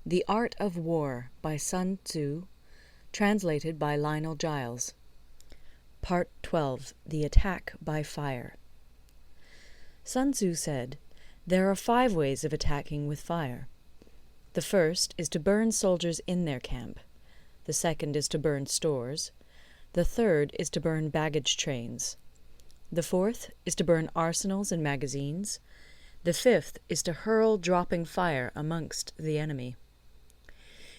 The Art of War by Sun Tzu, translated by Lionel Giles. Part 12. The Attack by Fire. Sun Tzu said, "There are 5 ways of attacking with fire. The first is to burn soldiers in their camp. The second is to burn stores. The third is to burn baggage trains. The fourth is to burn arsenals and magazines. The fifth is to hurl dropping fire amongst the enemy."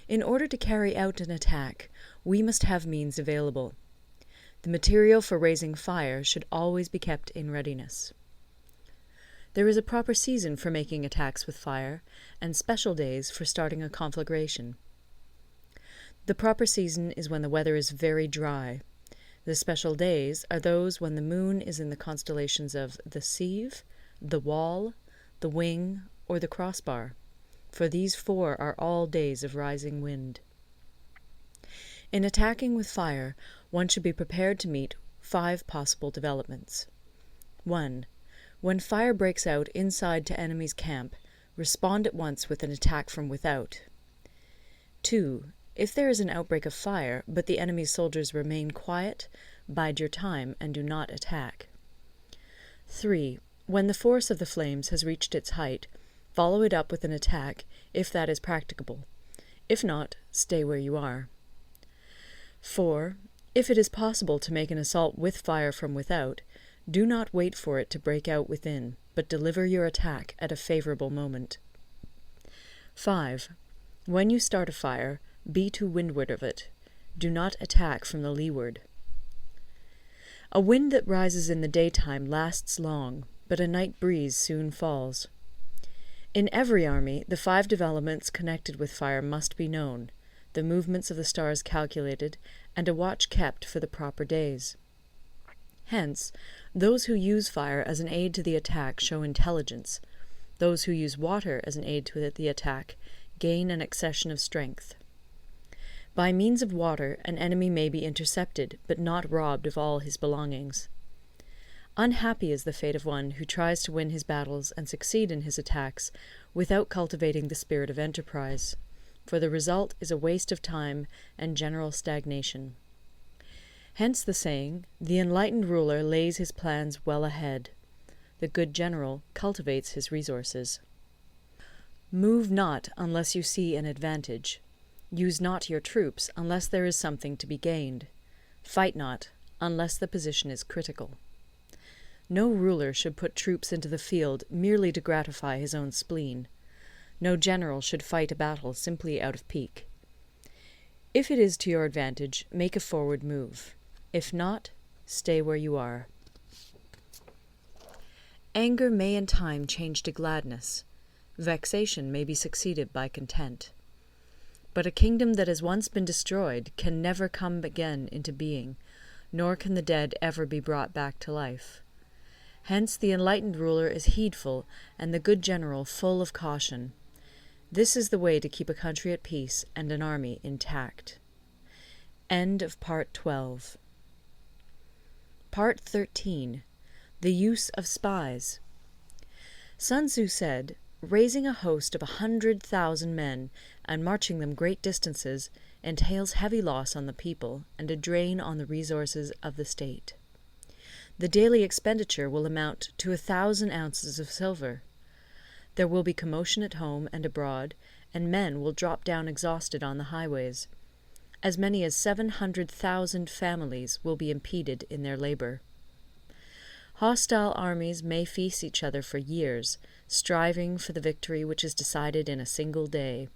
In order to carry out an attack, we must have means available. The material for raising fire should always be kept in readiness. There is a proper season for making attacks with fire, and special days for starting a conflagration. The proper season is when the weather is very dry. The special days are those when the moon is in the constellations of the Sieve, the Wall, the Wing, or the Crossbar, for these 4 are all days of rising wind. In attacking with fire, one should be prepared to meet 5 possible developments. 1. When fire breaks out inside to enemy's camp, respond at once with an attack from without. 2. If there is an outbreak of fire, but the enemy's soldiers remain quiet, bide your time and do not attack. 3. When the force of the flames has reached its height, follow it up with an attack, if that is practicable. If not, stay where you are. 4. If it is possible to make an assault with fire from without, do not wait for it to break out within, but deliver your attack at a favorable moment. 5. When you start a fire, be to windward of it. Do not attack from the leeward. A wind that rises in the daytime lasts long, but a night breeze soon falls. In every army, the 5 developments connected with fire must be known, the movements of the stars calculated, and a watch kept for the proper days. Hence, those who use fire as an aid to the attack show intelligence. Those who use water as an aid to the attack gain an accession of strength. By means of water, an enemy may be intercepted, but not robbed of all his belongings. Unhappy is the fate of one who tries to win his battles and succeed in his attacks without cultivating the spirit of enterprise, for the result is a waste of time and general stagnation. Hence the saying, "The enlightened ruler lays his plans well ahead. The good general cultivates his resources." Move not unless you see an advantage. Use not your troops unless there is something to be gained. Fight not unless the position is critical. No ruler should put troops into the field merely to gratify his own spleen. No general should fight a battle simply out of pique. If it is to your advantage, make a forward move. If not, stay where you are. Anger may in time change to gladness. Vexation may be succeeded by content. But a kingdom that has once been destroyed can never come again into being, nor can the dead ever be brought back to life. Hence the enlightened ruler is heedful, and the good general full of caution. This is the way to keep a country at peace and an army intact. End of Part 12. Part 13. The Use of Spies. Sun Tzu said, "Raising a host of 100,000 men and marching them great distances entails heavy loss on the people and a drain on the resources of the state. The daily expenditure will amount to 1,000 ounces of silver. There will be commotion at home and abroad, and men will drop down exhausted on the highways. As many as 700,000 families will be impeded in their labor. Hostile armies may feast each other for years, striving for the victory which is decided in a single day.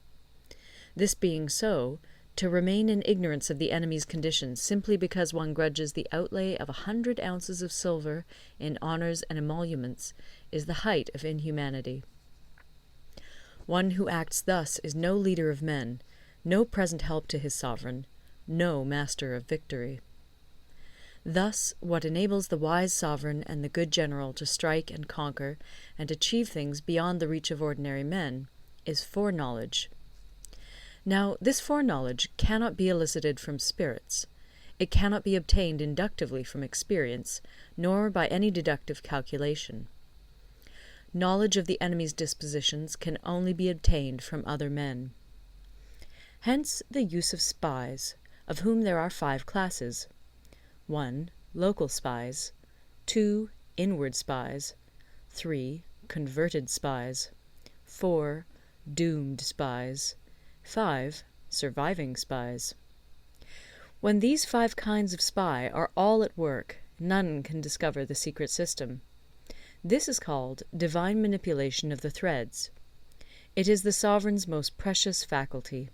This being so, to remain in ignorance of the enemy's condition simply because one grudges the outlay of 100 ounces of silver in honours and emoluments is the height of inhumanity. One who acts thus is no leader of men, no present help to his sovereign, no master of victory. Thus, what enables the wise sovereign and the good general to strike and conquer and achieve things beyond the reach of ordinary men is foreknowledge. Now, this foreknowledge cannot be elicited from spirits. It cannot be obtained inductively from experience, nor by any deductive calculation. Knowledge of the enemy's dispositions can only be obtained from other men. Hence the use of spies, of whom there are 5 classes. 1. Local spies. 2. Inward spies. 3. Converted spies. 4. Doomed spies. 5. Surviving spies. When these 5 kinds of spy are all at work, none can discover the secret system. This is called divine manipulation of the threads. It is the sovereign's most precious faculty.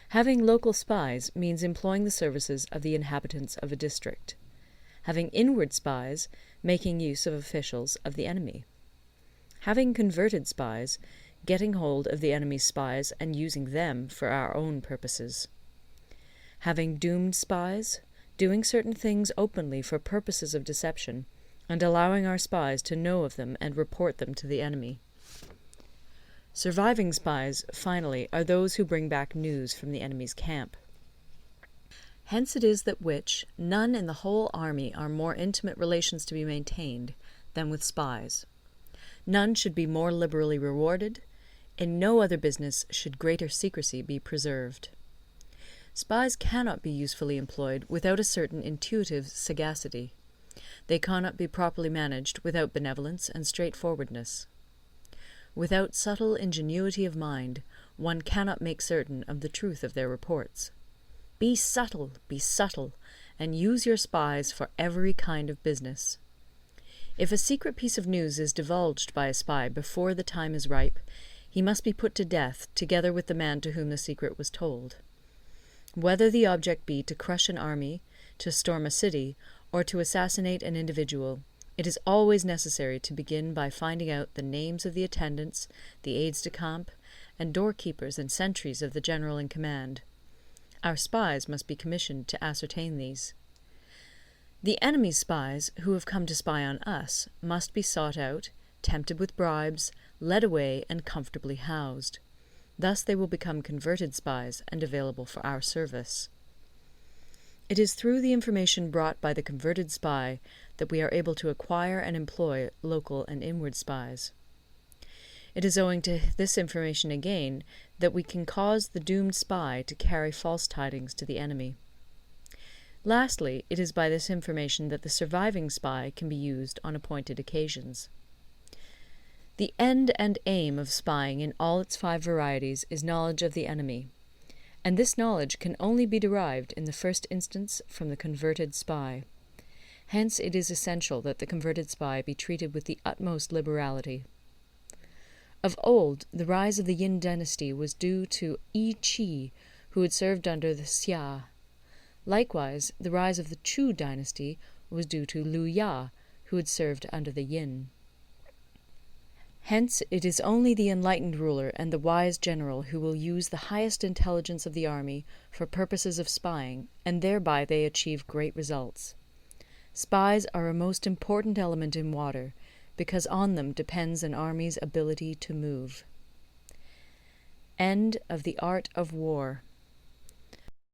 Having local spies means employing the services of the inhabitants of a district. Having inward spies, making use of officials of the enemy. Having converted spies, getting hold of the enemy's spies and using them for our own purposes. Having doomed spies, doing certain things openly for purposes of deception, and allowing our spies to know of them and report them to the enemy. Surviving spies, finally, are those who bring back news from the enemy's camp. Hence it is that none in the whole army are more intimate relations to be maintained than with spies. None should be more liberally rewarded. In no other business should greater secrecy be preserved. Spies cannot be usefully employed without a certain intuitive sagacity. They cannot be properly managed without benevolence and straightforwardness. Without subtle ingenuity of mind, one cannot make certain of the truth of their reports. Be subtle, and use your spies for every kind of business. If a secret piece of news is divulged by a spy before the time is ripe, he must be put to death together with the man to whom the secret was told. Whether the object be to crush an army, to storm a city, or to assassinate an individual, it is always necessary to begin by finding out the names of the attendants, the aides-de-camp, and doorkeepers and sentries of the general in command. Our spies must be commissioned to ascertain these. The enemy's spies, who have come to spy on us, must be sought out, tempted with bribes, led away, and comfortably housed. Thus they will become converted spies and available for our service. It is through the information brought by the converted spy that we are able to acquire and employ local and inward spies. It is owing to this information again that we can cause the doomed spy to carry false tidings to the enemy. Lastly, it is by this information that the surviving spy can be used on appointed occasions. The end and aim of spying in all its 5 varieties is knowledge of the enemy, and this knowledge can only be derived in the first instance from the converted spy. Hence it is essential that the converted spy be treated with the utmost liberality. Of old, the rise of the Yin dynasty was due to Yi Qi, who had served under the Xia. Likewise, the rise of the Chu dynasty was due to Liu Ya, who had served under the Yin. Hence it is only the enlightened ruler and the wise general who will use the highest intelligence of the army for purposes of spying, and thereby they achieve great results. Spies are a most important element in water, because on them depends an army's ability to move. End of the Art of War.